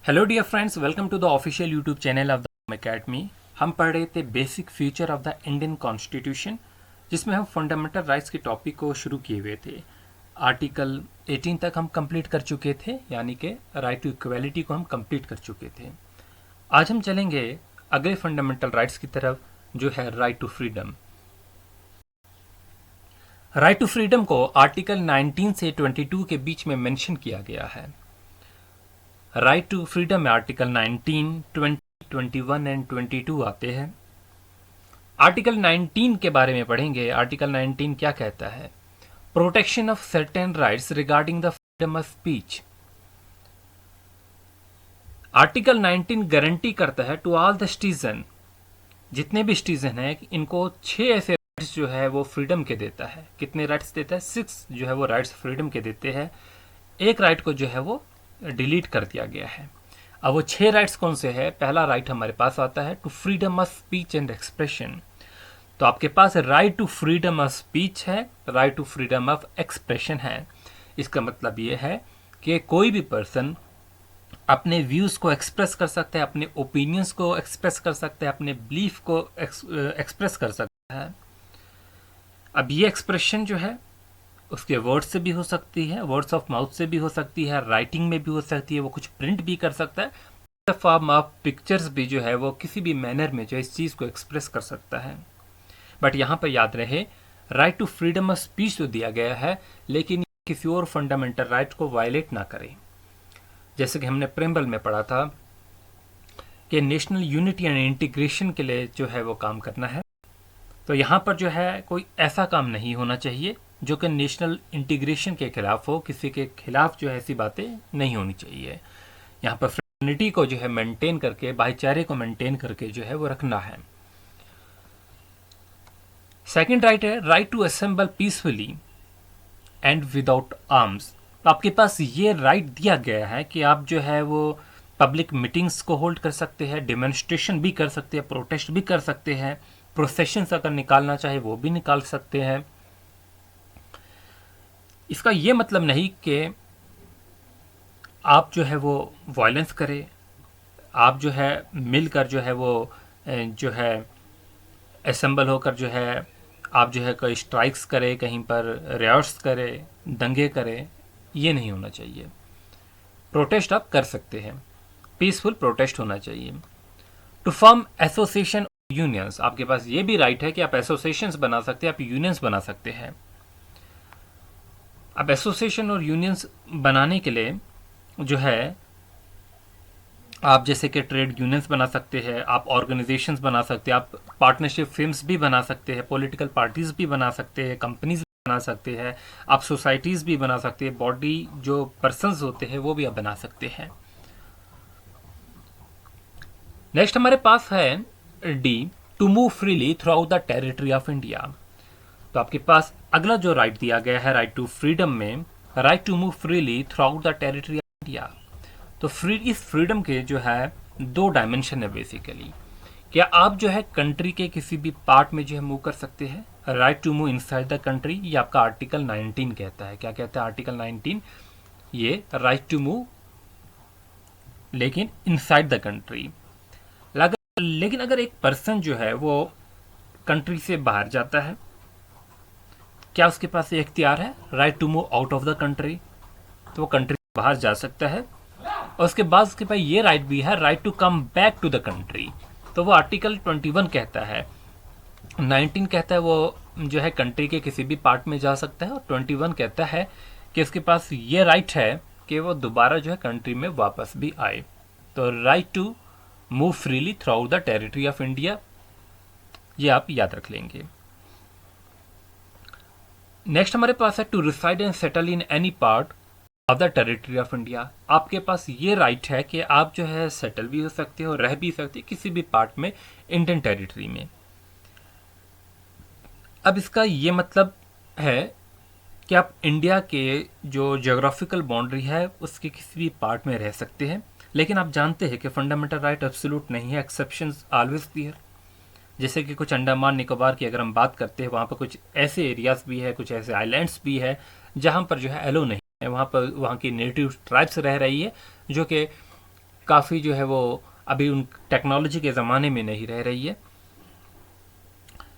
Hello dear friends, welcome to the official YouTube channel of the academy. हम पढ़ रहे थे basic feature of the Indian constitution, जिसमें हम फंडामेंटल राइट्स के टॉपिक को शुरू किए हुए थे। आर्टिकल 18 तक हम कंप्लीट कर चुके थे, यानी कि राइट टू इक्वलिटी को हम कंप्लीट कर चुके थे। आज हम चलेंगे अगले फंडामेंटल राइट्स की तरफ, जो है right to freedom. Right to freedom को आर्टिकल 19 से 22 के बीच में मेंशन किया गया है। राइट टू फ्रीडम में आर्टिकल 19, 20, 21 एंड 22 आते हैं। आर्टिकल 19 के बारे में पढ़ेंगे। आर्टिकल 19 क्या कहता है? Protection of certain rights regarding the freedom of speech. Article 19 guarantee करता है टू ऑल द सिटीजन, जितने भी सिटीजन हैं, इनको 6 ऐसे राइट्स जो है वो फ्रीडम के देता है। कितने राइट्स देता है? 6 जो है वो राइट्स फ्रीडम के देते हैं। एक राइट को जो है वो डिलीट कर दिया गया है। अब वो 6 राइट्स कौन से हैं? पहला राइट हमारे पास आता है to freedom of speech and expression. तो आपके पास right to freedom of speech है, right to freedom of expression है। इसका मतलब ये है कि कोई भी पर्सन अपने व्यूज को एक्सप्रेस कर सकता है, अपने ओपिनियंस को एक्सप्रेस कर सकता है, अपने बिलीफ को एक्सप्रेस कर सकता है। अब ये एक्सप्रेशन जो है उसके वर्ड्स से भी हो सकती है, वर्ड्स ऑफ माउथ से भी हो सकती है, राइटिंग में भी हो सकती है, वो कुछ प्रिंट भी कर सकता है, फॉर्म ऑफ पिक्चर्स भी जो है वो किसी भी मैनर में जो इस चीज़ को एक्सप्रेस कर सकता है। बट यहाँ पर याद रहे, right to freedom of speech तो दिया गया है, लेकिन किसी और फंडामेंटल राइट को वायलेट ना करे। जैसे कि हमने प्रेम्बल में पढ़ा था कि नेशनल यूनिटी एंड इंटीग्रेशन के लिए जो है वो काम करना है। तो यहाँ पर जो है कोई ऐसा काम नहीं होना चाहिए जो कि नेशनल इंटीग्रेशन के खिलाफ हो, किसी के खिलाफ जो है ऐसी बातें नहीं होनी चाहिए। यहाँ पर फ्रेटर्निटी को जो है मेंटेन करके, भाईचारे को मेंटेन करके जो है वो रखना है। सेकंड राइट है right to assemble peacefully and without arms. तो आपके पास ये राइट दिया गया है कि आप जो है वो पब्लिक मीटिंग्स को होल्ड कर सकते हैं, डेमोन्स्ट्रेशन भी कर सकते हैं, प्रोटेस्ट भी कर सकते हैं, प्रोसेशंस अगर निकालना चाहे वो भी निकाल सकते हैं। इसका ये मतलब नहीं कि आप जो है वो वायलेंस करें, आप जो है मिलकर जो है वो जो है असेंबल होकर जो है आप जो है कोई स्ट्राइक्स करें, कहीं पर रियॉट्स करें, दंगे करें, ये नहीं होना चाहिए। प्रोटेस्ट आप कर सकते हैं, पीसफुल प्रोटेस्ट होना चाहिए। टू फॉर्म एसोसिएशन यूनियंस, आपके पास ये भी राइट है कि आप एसोसिएशंस बना सकते हैं, आप यूनियंस बना सकते हैं। अब एसोसिएशन और यूनियंस बनाने के लिए जो है आप जैसे कि ट्रेड यूनियंस बना सकते हैं, आप ऑर्गेनाइजेशंस बना सकते हैं, आप पार्टनरशिप फिर्म्स भी बना सकते हैं, पॉलिटिकल पार्टीज भी बना सकते हैं, कंपनीज भी बना सकते हैं, आप सोसाइटीज़ भी बना सकते हैं, बॉडी जो पर्सनस होते हैं वो भी आप बना सकते हैं। नेक्स्ट हमारे पास है the to move freely throughout the territory of India. तो आपके पास अगला जो राइट दिया गया है राइट टू फ्रीडम में, right to move freely throughout the territory of India. तो इस फ्रीडम के जो है 2 डायमेंशन है बेसिकली। क्या आप जो है कंट्री के किसी भी पार्ट में जो है मूव कर सकते हैं, right to move inside the country, ये आपका आर्टिकल 19 कहता है। क्या कहता है आर्टिकल 19? ये राइट टू मूव लेकिन इनसाइड द कंट्री। लेकिन अगर एक पर्सन जो है वो कंट्री से बाहर जाता है, क्या उसके पास ये इख्तियार है right to move out of the country? तो वो कंट्री से बाहर जा सकता है। और उसके बाद उसके पास ये राइट भी है right to come back to the country. तो वो आर्टिकल 21 कहता है, 19 कहता है वो जो है कंट्री के किसी भी पार्ट में जा सकता है, और 21 कहता है कि उसके पास ये राइट है कि वो दोबारा जो है कंट्री में वापस भी आए। तो right to move freely throughout the territory of India, ये आप याद रख लेंगे। नेक्स्ट हमारे पास है to reside and settle in any part of the territory of India. आपके पास ये राइट है कि आप जो है सेटल भी हो सकते हो, रह भी सकते हो किसी भी पार्ट में इंडियन टेरिटरी में। अब इसका ये मतलब है कि आप इंडिया के जो ज्योग्राफिकल बाउंड्री है उसके किसी भी पार्ट में रह सकते हैं, लेकिन आप जानते हैं कि फंडामेंटल राइट एब्सोल्यूट नहीं है, एक्सेप्शंस ऑलवेज देयर। जैसे कि कुछ अंडमान निकोबार की अगर हम बात करते हैं, वहाँ पर कुछ ऐसे एरियाज भी है, कुछ ऐसे आइलैंड्स भी है जहाँ पर जो है एलो नहीं है, वहाँ पर वहाँ की नेटिव ट्राइब्स रह रही है जो कि काफ़ी जो है वो अभी उन टेक्नोलॉजी के ज़माने में नहीं रह रही है।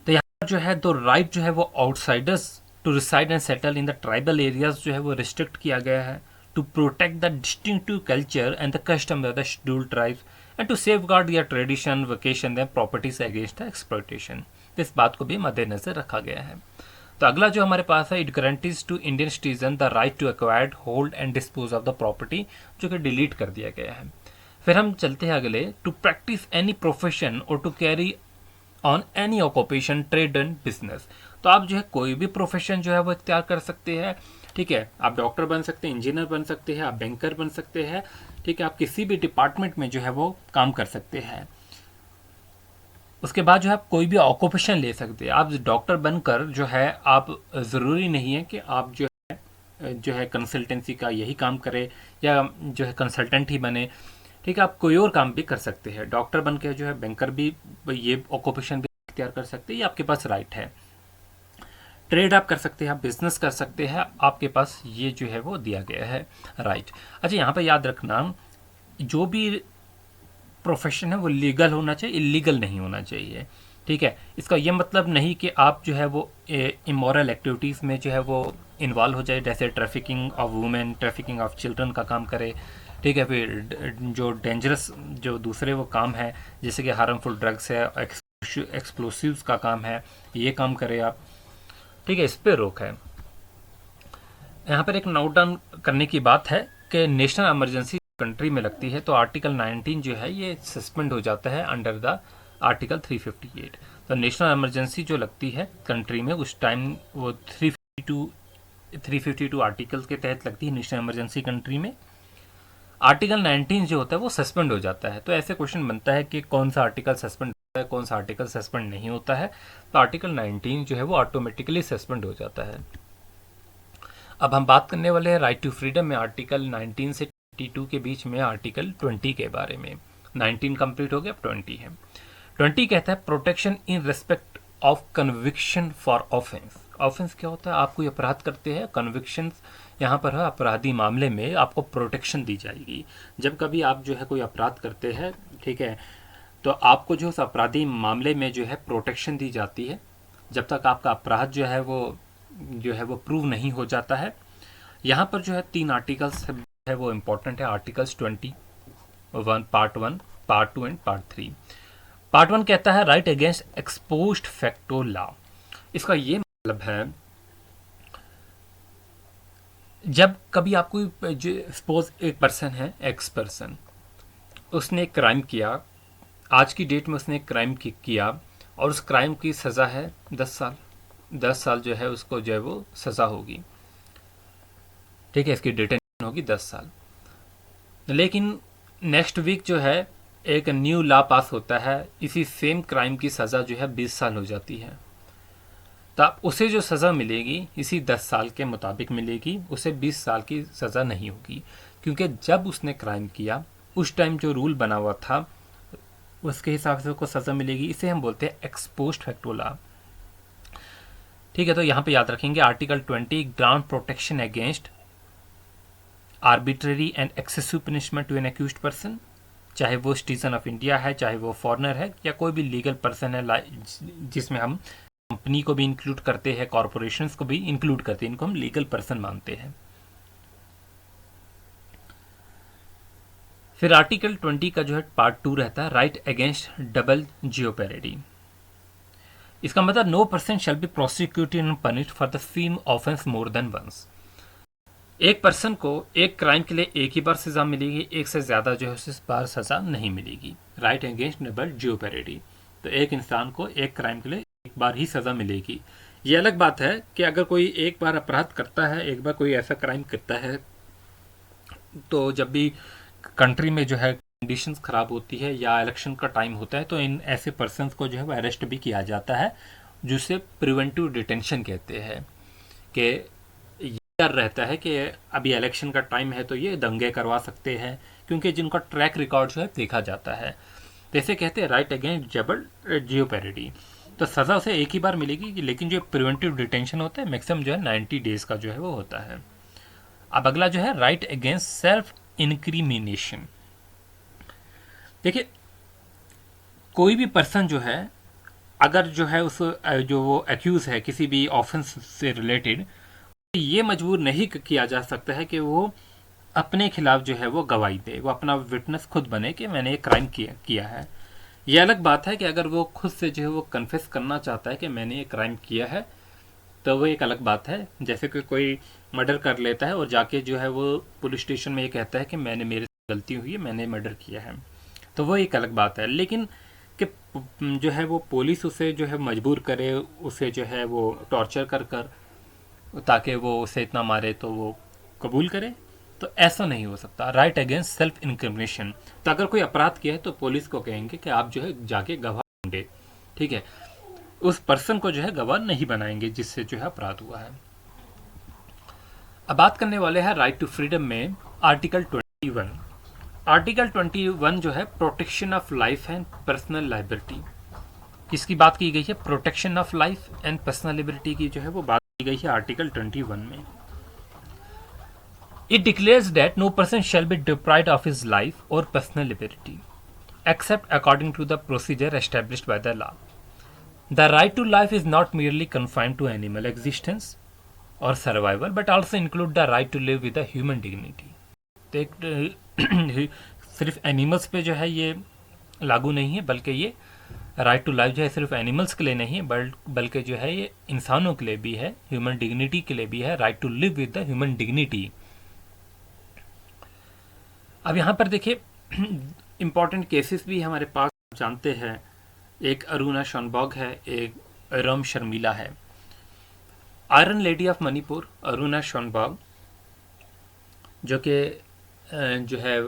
तो यहाँ पर जो है तो राइट जो है वो outsiders to reside and settle in the tribal areas जो है वो रिस्ट्रिक्ट किया गया है to protect the distinctive culture and the custom of the scheduled tribes and to safeguard their tradition vocation than properties against the exploitation. इस बात को भी मद्देनजर रखा गया है। तो अगला जो हमारे पास है, it guarantees to Indian citizen the right to acquired hold and dispose of the property, जो कि डिलीट कर दिया गया है। फिर हम चलते हैं अगले, टू प्रैक्टिस एनी प्रोफेशन और to carry on any occupation trade and business. तो आप जो है कोई भी प्रोफेशन जो है वो इख्तियार कर सकते हैं। ठीक है, आप डॉक्टर बन सकते हैं, इंजीनियर बन सकते हैं, आप बैंकर बन सकते हैं। ठीक है, आप किसी भी डिपार्टमेंट में जो है वो काम कर सकते हैं। उसके बाद जो है आप कोई भी ऑक्यूपेशन ले सकते हैं। आप डॉक्टर बनकर जो है आप, ज़रूरी नहीं है कि आप जो है कंसल्टेंसी का यही काम करें या जो है कंसल्टेंट ही बने। ठीक है, आप कोई और काम भी कर सकते हैं। डॉक्टर बन के जो है बैंकर भी ये ऑक्यूपेशन भी इख्तियार कर सकते हैं, ये आपके पास राइट है। ट्रेड आप कर सकते हैं, आप बिजनेस कर सकते हैं, आपके पास ये जो है वो दिया गया है राइट। अच्छा, यहाँ पर याद रखना, जो भी प्रोफेशन है वो लीगल होना चाहिए, इलीगल नहीं होना चाहिए। ठीक है, इसका ये मतलब नहीं कि आप जो है वो इमोरल एक्टिविटीज़ में जो है वो इन्वॉल्व हो जाए, जैसे trafficking of women, trafficking of children का काम करे। ठीक है, फिर जो डेंजरस जो दूसरे वो काम है, जैसे कि हार्मफुल ड्रग्स है, एक्सप्लोसिव्स का काम है, ये काम करे आप। ठीक है, इस पर रोक है। यहाँ पर एक नोट डाउन करने की बात है कि नेशनल इमरजेंसी कंट्री में लगती है तो आर्टिकल 19 जो है ये सस्पेंड हो जाता है अंडर द आर्टिकल 358। तो नेशनल इमरजेंसी जो लगती है कंट्री में उस टाइम वो 352 आर्टिकल के तहत लगती है नेशनल इमरजेंसी कंट्री में। आर्टिकल 19 जो होता है वो सस्पेंड हो जाता है। तो ऐसे क्वेश्चन बनता है कि कौन सा आर्टिकल सस्पेंड होता है, कौन सा आर्टिकल सस्पेंड नहीं होता है। तो आर्टिकल 19 जो है वो ऑटोमेटिकली सस्पेंड हो जाता है। अब हम बात करने वाले हैं राइट टू फ्रीडम में आर्टिकल 19 से 22 के बीच में आर्टिकल 20 के बारे में। 19 कंप्लीट हो गया, अब 20 है। 20 कहता है protection in respect of conviction for offence. Offence क्या होता है, आप कोई अपराध करते हैं, कन्विक्शन यहाँ पर है, अपराधी मामले में आपको प्रोटेक्शन दी जाएगी। जब कभी आप जो है कोई अपराध करते हैं, ठीक है, तो आपको जो उस अपराधी मामले में जो है प्रोटेक्शन दी जाती है जब तक आपका अपराध जो है वो प्रूव नहीं हो जाता है। यहाँ पर जो है 3 आर्टिकल्स है वो इम्पोर्टेंट है। Articles 21 part 1, part 2 and part 3। Part 1 कहता है right against exposed facto law. इसका ये मतलब है जब कभी आपको सपोज एक पर्सन है, एक्स पर्सन, उसने एक क्राइम किया, आज की डेट में उसने एक क्राइम किया और उस क्राइम की सज़ा है 10 साल। 10 साल जो है उसको जो है वो सज़ा होगी। ठीक है, इसकी डिटेंशन होगी 10 साल। लेकिन नेक्स्ट वीक जो है एक न्यू लॉ पास होता है, इसी सेम क्राइम की सज़ा जो है 20 साल हो जाती है। तब उसे जो सज़ा मिलेगी इसी 10 साल के मुताबिक मिलेगी, उसे 20 साल की सज़ा नहीं होगी। क्योंकि जब उसने क्राइम किया उस टाइम जो रूल बना हुआ था उसके हिसाब से उसको सज़ा मिलेगी। इसे हम बोलते हैं एक्सपोज्ड फैक्टो लॉ। ठीक है, तो यहाँ पे याद रखेंगे article 20 ground protection against arbitrary and excessive punishment to an accused person, चाहे वो सिटीजन ऑफ इंडिया है, चाहे वो फॉरेनर है, या कोई भी लीगल पर्सन है, जिसमें हम कंपनी को भी इंक्लूड करते हैं, कॉरपोरेशंस को भी इंक्लूड करते हैं, इनको हम लीगल पर्सन मानते हैं। फिर आर्टिकल 20 का जो है पार्ट 2 रहता है राइट अगेंस्ट डबल जियोपेरिडी। इसका मतलब no person shall be prosecuted and punished for the same offence more than once. एक पर्सन को एक क्राइम के लिए एक ही बार सजा मिलेगी, एक से ज़्यादा जो है उस बार सजा नहीं मिलेगी। राइट अगेंस्ट डबल जियोपेरिडी, तो एक इंसान को एक क्राइम के लिए एक बार ही सज़ा मिलेगी। ये अलग बात है कि अगर कोई एक बार अपराध करता है, एक बार कोई ऐसा क्राइम करता है, तो जब भी कंट्री में जो है कंडीशंस ख़राब होती है या इलेक्शन का टाइम होता है तो इन ऐसे पर्सन्स को जो है वो अरेस्ट भी किया जाता है, जिसे प्रिवेंटिव डिटेंशन कहते हैं। कि ये डर रहता है कि अभी इलेक्शन का टाइम है तो ये दंगे करवा सकते हैं, क्योंकि जिनका ट्रैक रिकॉर्ड जो है देखा जाता है। जैसे कहते हैं राइट अगेंस्ट डबल जियोपेरिडी, तो सज़ा उसे एक ही बार मिलेगी, लेकिन जो प्रिवेंटिव डिटेंशन होता है मैक्सिमम जो है 90 डेज़ का जो है वो होता है। अब अगला जो है राइट अगेंस्ट सेल्फ इंक्रीमिनेशन। देखिए, कोई भी पर्सन जो है, अगर जो है उस जो वो एक्यूज है किसी भी ऑफेंस से रिलेटेड, ये मजबूर नहीं किया जा सकता है कि वो अपने खिलाफ जो है वो गवाही दे, वो अपना विटनेस खुद बने कि मैंने ये क्राइम किया है। ये अलग बात है कि अगर वो खुद से जो है वो कन्फेस करना चाहता है कि मैंने ये क्राइम किया है, तो वो एक अलग बात है। जैसे कि कोई मर्डर कर लेता है और जाके जो है वो पुलिस स्टेशन में ये कहता है कि मैंने, मेरे से गलती हुई है, मैंने मर्डर किया है, तो वो एक अलग बात है। लेकिन कि जो है वो पुलिस उसे जो है मजबूर करे, उसे जो है वो टॉर्चर कर कर ताकि वो उसे इतना मारे तो वो कबूल करे, तो ऐसा नहीं हो सकता। राइट अगेंस्ट सेल्फ इनक्रिमिनेशन, तो अगर कोई अपराध किया है तो पुलिस को कहेंगे कि आप जो है जाके गवाह ढूंढे, ठीक है, उस पर्सन को जो है गवाह नहीं बनाएंगे जिससे जो है अपराध हुआ है। अब बात करने वाले हैं राइट टू फ्रीडम में आर्टिकल 21। आर्टिकल 21 जो है protection of life and personal liability, किसकी बात की गई है? Protection of life and personal liberty की जो है वो बात की गई है आर्टिकल 21 में। It declares that no person shall be deprived of his life or personal liberty except according to the procedure established by the law. The right to life is not merely confined to animal existence or survival, but also include the right to live with a human dignity. तो एक सिर्फ animals पे जो है ये लागू नहीं है, बल्कि ये राइट टू लाइफ जो है सिर्फ एनिमल्स के लिए नहीं है, बल्कि जो है ये इंसानों के लिए भी है, ह्यूमन डिग्निटी के लिए भी है, right to live with the human dignity. अब यहाँ पर देखिए इम्पॉर्टेंट केसेस भी हमारे पास जानते हैं। एक अरुणा शॉनबॉग है, एक रम शर्मिला है। Iron lady of Manipur Aruna Shanbaug, जो कि जो है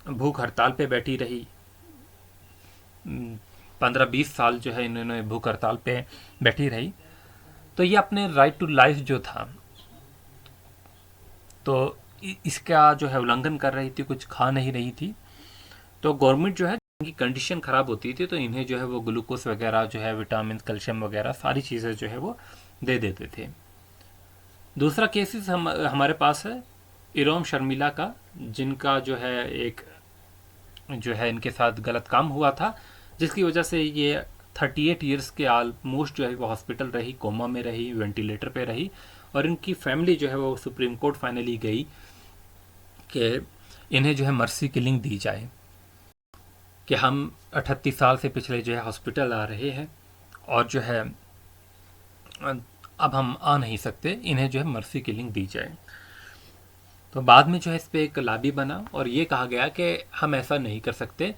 भूख हड़ताल पे बैठी रही, 15-20 साल जो है इन्होंने भूख हड़ताल पे बैठी रही, तो ये अपने राइट टू लाइफ जो था तो इसका जो है उल्लंघन कर रही थी, कुछ खा नहीं रही थी। तो गवर्नमेंट जो है, इनकी कंडीशन ख़राब होती थी तो इन्हें जो है वो ग्लूकोज वगैरह जो है, विटामिन, कैल्शियम वगैरह सारी चीज़ें जो है वो दे देते थे। दूसरा केसेस हमारे पास है इरोम शर्मिला का, जिनका जो है एक जो है इनके साथ गलत काम हुआ था, जिसकी वजह से ये 38 ईयर्स के ऑलमोस्ट जो है वो हॉस्पिटल रही, कोमा में रही, वेंटिलेटर पे रही, और इनकी फैमिली जो है वो सुप्रीम कोर्ट फाइनली गई कि इन्हें जो है मर्सी किलिंग दी जाए, कि हम 38 साल से पिछले जो है हॉस्पिटल आ रहे हैं और जो है अब हम आ नहीं सकते, इन्हें जो है मर्सी किलिंग दी जाए। तो बाद में जो है इस पर एक लाबी बना और ये कहा गया कि हम ऐसा नहीं कर सकते,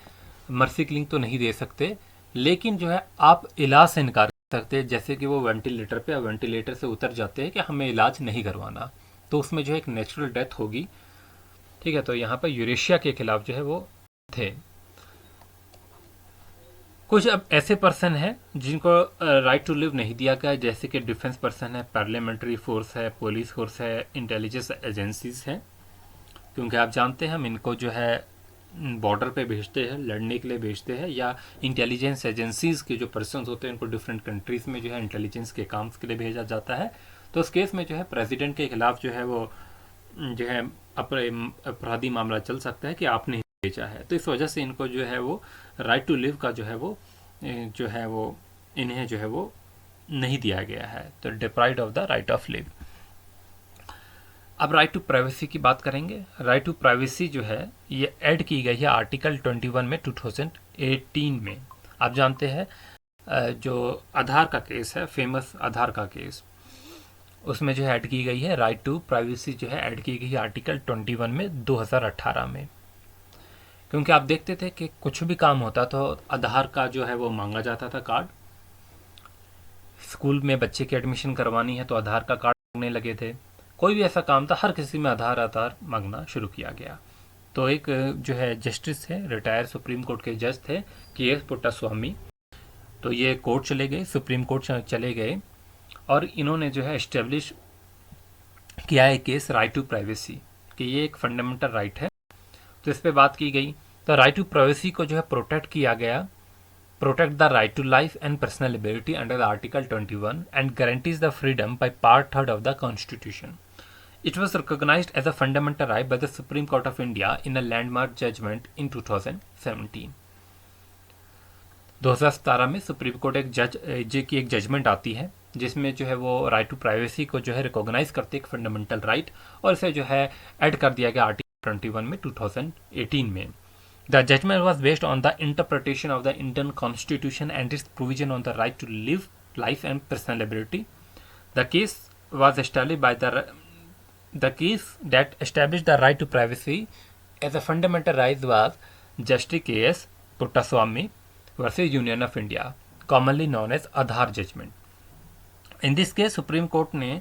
मर्सी किलिंग तो नहीं दे सकते, लेकिन जो है आप इलाज से इनकार कर सकते हैं। जैसे कि वो वेंटिलेटर पे, वेंटिलेटर से उतर जाते हैं कि हमें इलाज नहीं करवाना, तो उसमें जो है एक नेचुरल डेथ होगी, ठीक है। तो यहाँ पर यूरेशिया के खिलाफ जो है वो थे। कुछ अब ऐसे पर्सन हैं जिनको राइट टू लिव नहीं दिया गया, जैसे कि डिफेंस पर्सन है, पार्लियामेंट्री फोर्स है, पुलिस फोर्स है, इंटेलिजेंस एजेंसीज हैं, क्योंकि आप जानते हैं हम इनको जो है बॉर्डर पे भेजते हैं, लड़ने के लिए भेजते हैं, या इंटेलिजेंस एजेंसीज के जो पर्सन होते हैं उनको डिफरेंट कंट्रीज़ में जो है इंटेलिजेंस के काम के लिए भेजा जाता है। तो उस केस में जो है प्रेसिडेंट के खिलाफ जो है वो जो है अपराधी मामला चल सकता है कि आपने भेजा है। तो इस वजह से इनको जो है वो राइट टू लिव का जो है वो इन्हें जो है वो नहीं दिया गया है, तो deprived of the right of live. अब राइट टू प्राइवेसी की बात करेंगे। राइट टू प्राइवेसी जो है ये ऐड की गई है आर्टिकल 21 में 2018 में। आप जानते हैं जो आधार का केस है, फेमस आधार का केस, उसमें जो है ऐड की गई है राइट टू प्राइवेसी, जो है ऐड की गई है आर्टिकल 21 में 2018 में। क्योंकि आप देखते थे कि कुछ भी काम होता तो आधार का जो है वो मांगा जाता था कार्ड। स्कूल में बच्चे की एडमिशन करवानी है तो आधार का कार्ड मांगने लगे थे। कोई भी ऐसा काम था, हर किसी में आधार मांगना शुरू किया गया। तो एक जो है जस्टिस थे, रिटायर सुप्रीम कोर्ट के जज थे के.एस. पुट्टास्वामी, तो ये कोर्ट चले गए, सुप्रीम कोर्ट चले गए और इन्होंने जो है एस्टेब्लिश किया है केस राइट टू प्राइवेसी, कि ये एक फंडामेंटल राइट है। तो इस पर बात की गई। तो राइट टू प्राइवेसी को जो है प्रोटेक्ट किया गया, protect the right to life and personal liberty under the article 21 and guarantees the freedom by part 3 of the constitution. It was recognized as a fundamental right by the Supreme Court of India in a landmark judgment in 2017. 2017 में supreme court एक judgement आती है जिसमें जो है वो right to privacy को जो है रिकॉग्नाइज करते एक फंडामेंटल राइट, और इसे जो है ऐड कर दिया गया आर्टिकल 21 में 2018 में. The judgment was based on the interpretation of the Indian constitution and its provision on the right to live life and personal liberty. The case was established by the case that established the right to privacy as a fundamental right was Justice K.S. Puttaswamy versus Union of India, commonly known as Aadhaar judgment. In this case, Supreme Court ने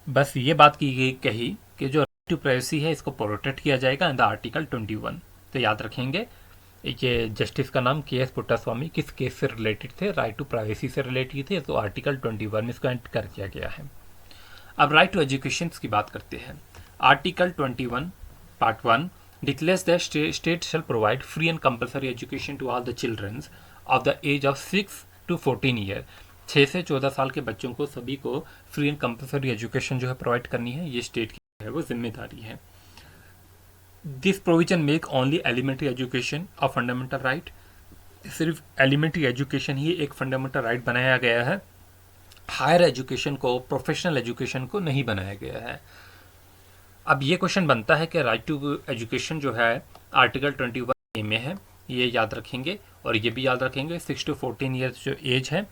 बस ये बात कही कि जो right to privacy है इसको protect किया जाएगा इन द आर्टिकल 21. तो याद रखेंगे ये जस्टिस का नाम के एस पुट्टास्वामी किस केस से रिलेटेड थे, राइट टू प्राइवेसी से रिलेटेड थे, तो आर्टिकल 21 में इसको एंटर कर दिया गया है. अब राइट टू एजुकेशन की बात करते हैं. Article 21 part 1 declares that state shall provide free and compulsory education to all the childrens of the age of 6 to 14 year. 6 से 14 साल के बच्चों को सभी को फ्री एंड कंपलसरी एजुकेशन जो है प्रोवाइड करनी है, ये स्टेट की है वो जिम्मेदारी है. This provision make only elementary education a fundamental right. सिर्फ एलिमेंट्री एजुकेशन ही एक फंडामेंटल राइट बनाया गया है, हायर एजुकेशन को, प्रोफेशनल एजुकेशन को नहीं बनाया गया है. अब ये क्वेश्चन बनता है कि राइट टू एजुकेशन जो है आर्टिकल 21 में है, ये याद रखेंगे. और ये भी याद रखेंगे 6 to 14 ईयर्स जो एज है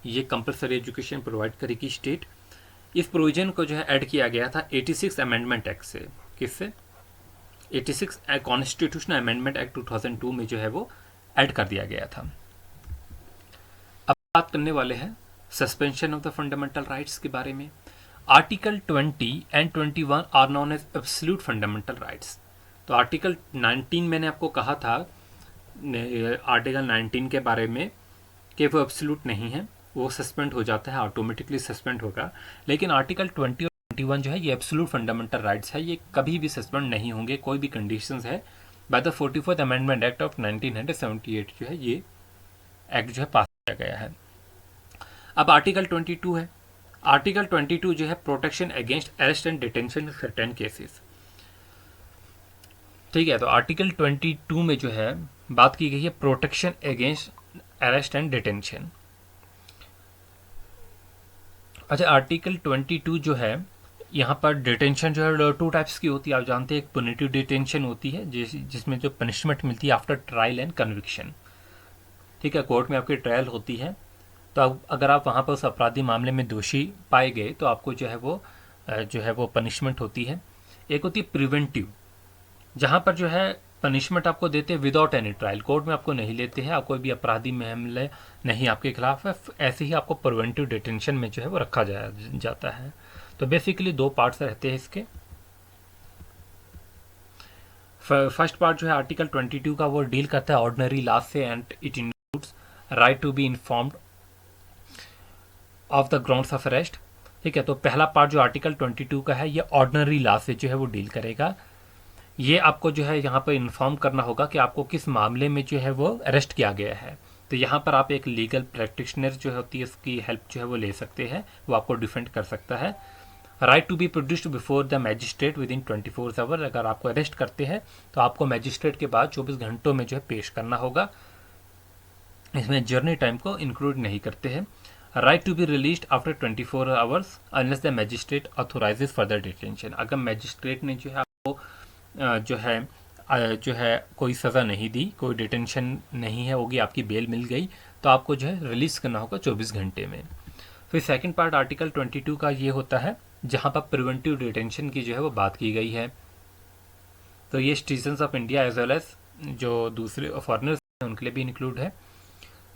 ये कंपलसरी एजुकेशन प्रोवाइड करेगी स्टेट. इस प्रोविजन को जो है ऐड किया गया था 86 अमेंडमेंट एक्ट से. किससे? 86 कॉन्स्टिट्यूशनल अमेंडमेंट एक्ट 2002 में जो है वो ऐड कर दिया गया था. अब बात करने वाले हैं suspension of the fundamental rights के बारे में. Article 20 and 21 are known as absolute fundamental rights. तो आर्टिकल 19 मैंने आपको कहा था आर्टिकल 19 के बारे में कि वो एब्सोल्यूट नहीं है, वो सस्पेंड हो जाता है, ऑटोमेटिकली सस्पेंड होगा. लेकिन आर्टिकल 20 और 21 जो है ये एब्सोल्यूट फंडामेंटल राइट्स है, ये कभी भी सस्पेंड नहीं होंगे, कोई भी कंडीशंस है. By the 44th amendment act of 1978 जो है ये एक्ट जो है पास किया गया है. अब आर्टिकल 22 है. आर्टिकल 22 जो है protection against arrest and detention in certain cases. ठीक है, तो आर्टिकल 22 में जो है बात की गई है protection against arrest and detention. अच्छा, आर्टिकल 22 जो है यहाँ पर डिटेंशन जो है 2 टाइप्स की होती है, आप जानते हैं. एक पुनिटिव डिटेंशन होती है जिसमें जो पनिशमेंट मिलती है आफ्टर ट्रायल एंड कन्विक्शन. ठीक है, कोर्ट में आपकी ट्रायल होती है, तो अगर आप वहाँ पर उस अपराधी मामले में दोषी पाए गए तो आपको जो है वो पनिशमेंट होती है. एक होती है प्रिवेंटिव, जहाँ पर जो है पनिशमेंट आपको देते हैं विदाउट एनी ट्रायल, कोर्ट में आपको नहीं लेते हैं, आप कोई भी अपराधी मामले नहीं आपके खिलाफ है, ऐसे ही आपको प्रिवेंटिव डिटेंशन में जो है वो रखा जाता है. तो बेसिकली 2 पार्ट्स रहते हैं इसके. फर्स्ट पार्ट जो है आर्टिकल 22 का वो डील करता है ऑर्डिनरी लॉ से, and it includes right to be informed of the grounds of arrest. ठीक है, तो पहला पार्ट जो आर्टिकल 22 का है ये ऑर्डिनरी लॉ से जो है वो डील करेगा. ये आपको जो है यहाँ पर इन्फॉर्म करना होगा कि आपको किस मामले में जो है वो अरेस्ट किया गया है. तो यहाँ पर आप एक लीगल प्रैक्टिशनर जो होती है उसकी हेल्प जो है वो ले सकते हैं, वो आपको डिफेंड कर सकता है. Right to be produced before the magistrate within 24 hour. अगर आपको अरेस्ट करते हैं तो आपको मैजिस्ट्रेट के बाद 24 घंटों में जो है पेश करना होगा. इसमें जर्नी टाइम को इंक्लूड नहीं करते हैं. Right to be released after 24 hours unless the magistrate authorises further detention. अगर मैजिस्ट्रेट ने जो है आपको जो है कोई सज़ा नहीं दी, कोई डिटेंशन नहीं है होगी, आपकी बेल मिल गई, तो आपको जो है रिलीज़ करना होगा 24 घंटे में. फिर सेकंड पार्ट आर्टिकल 22 का ये होता है जहाँ पर प्रिवेंटिव डिटेंशन की जो है वो बात की गई है. तो ये citizens of India as well as जो दूसरे फॉरेनर्स हैं उनके लिए भी इंक्लूड है.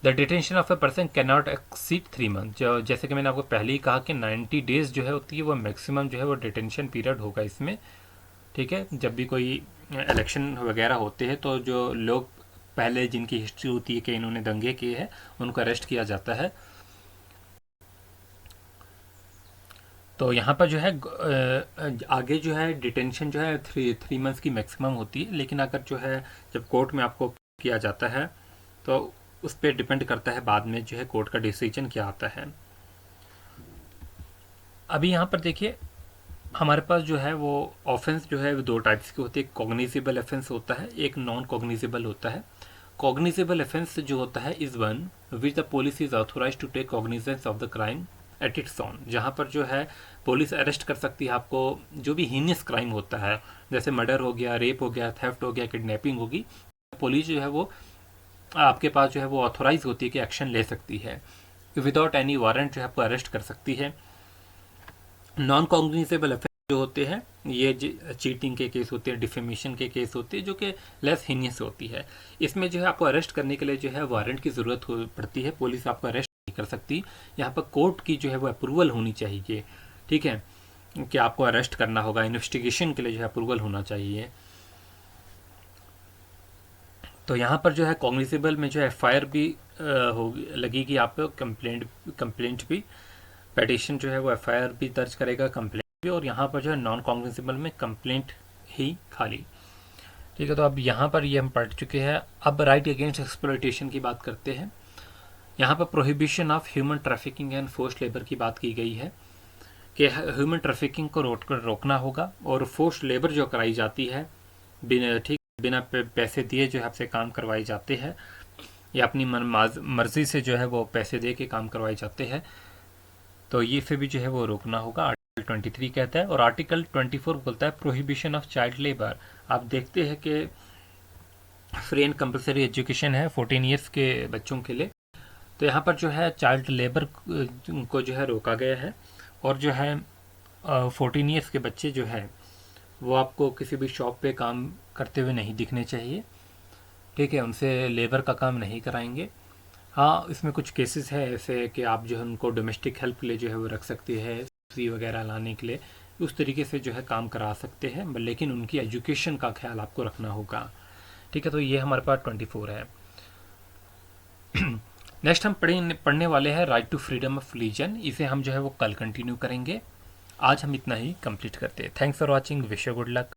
The detention of a person cannot exceed 3 month. जो जैसे कि मैंने आपको पहले ही कहा कि 90 डेज जो है होती है वो मैक्सिमम जो है वो डिटेंशन पीरियड होगा इसमें. ठीक है, जब भी कोई इलेक्शन वगैरह होते हैं तो जो लोग पहले जिनकी हिस्ट्री होती है कि इन्होंने दंगे किए हैं उनको अरेस्ट किया जाता है. तो यहाँ पर जो है आगे जो है डिटेंशन जो है 3 मंथ्स की मैक्सिमम होती है. लेकिन अगर जो है जब कोर्ट में आपको किया जाता है तो उस पर डिपेंड करता है बाद में जो है कोर्ट का डिसीजन क्या आता है. अभी यहाँ पर देखिए हमारे पास जो है वो ऑफेंस जो है वो दो टाइप्स के होते हैं, एक कॉग्निजेबल ऑफेंस होता है, एक नॉन कॉग्निजेबल होता है। कॉग्निजेबल ऑफेंस जो होता है is one which the police is authorise to take cognizance of the crime at its own, जहाँ पर जो है पुलिस अरेस्ट कर सकती है आपको, जो भी हीनियस क्राइम होता है जैसे मर्डर हो गया, रेप हो गया, थेफ्ट हो गया, किडनैपिंग होगी, पुलिस जो है वो आपके पास जो है वो ऑथोराइज होती है कि एक्शन ले सकती है, विदाउट एनी वारंट जो है आपको अरेस्ट कर सकती है। नॉन कॉग्निजेबल ऑफेंस जो होते हैं ये चीटिंग के केस होते हैं, डिफेमेशन के केस होते हैं, जो कि लेस हीनियस होती है। इसमें जो है आपको अरेस्ट करने के लिए जो है वारंट की ज़रूरत पड़ती है, पुलिस आपको अरेस्ट नहीं कर सकती। यहाँ पर कोर्ट की जो है वो अप्रूवल होनी चाहिए, ठीक है, कि आपको अरेस्ट करना होगा, इन्वेस्टिगेशन के लिए जो है अप्रूवल होना चाहिए। तो यहाँ पर जो है कॉग्निजेबल में जो है एफआईआर भी होगी, लगेगी आपको, कंप्लेंट भी, पेटिशन जो है वो एफआईआर भी दर्ज करेगा, कंप्लेंट भी, और यहाँ पर जो है नॉन कॉग्निजेबल में कंप्लेंट ही खाली। ठीक है, तो अब यहाँ पर ये हम पढ़ चुके हैं। अब राइट अगेंस्ट एक्सप्लॉयटेशन की बात करते हैं। यहाँ पर prohibition of human trafficking and forced labour की बात की गई है कि ह्यूमन ट्रैफिकिंग को रोकना होगा, और फोर्स्ड लेबर जो कराई जाती है बिना पैसे दिए जो है आपसे काम करवाए जाते हैं, या अपनी मर्जी से जो है वो पैसे दे के काम करवाए जाते हैं, तो ये फिर भी जो है वो रोकना होगा, आर्टिकल 23 कहता है। और आर्टिकल 24 बोलता है प्रोहिबिशन ऑफ चाइल्ड लेबर। आप देखते हैं कि फ्री एंड कंपलसरी एजुकेशन है 14 ईयर्स के बच्चों के लिए, तो यहाँ पर जो है चाइल्ड लेबर को जो है रोका गया है, और जो है 14 ईयर्स के बच्चे जो है वो आपको किसी भी शॉप पे काम करते हुए नहीं दिखने चाहिए, ठीक है, उनसे लेबर का काम नहीं कराएंगे। हाँ, इसमें कुछ केसेस है ऐसे कि आप जो है उनको डोमेस्टिक हेल्प के लिए जो है वो रख सकते हैं, सब्जी वगैरह लाने के लिए, उस तरीके से जो है काम करा सकते हैं, लेकिन उनकी एजुकेशन का ख्याल आपको रखना होगा, ठीक है। तो ये हमारे पास 24 है। नेक्स्ट हम पढ़ने वाले हैं right to freedom of religion. इसे हम जो है वो कल कंटिन्यू करेंगे। आज हम इतना ही कंप्लीट करते हैं। Thanks for watching, wish you good luck.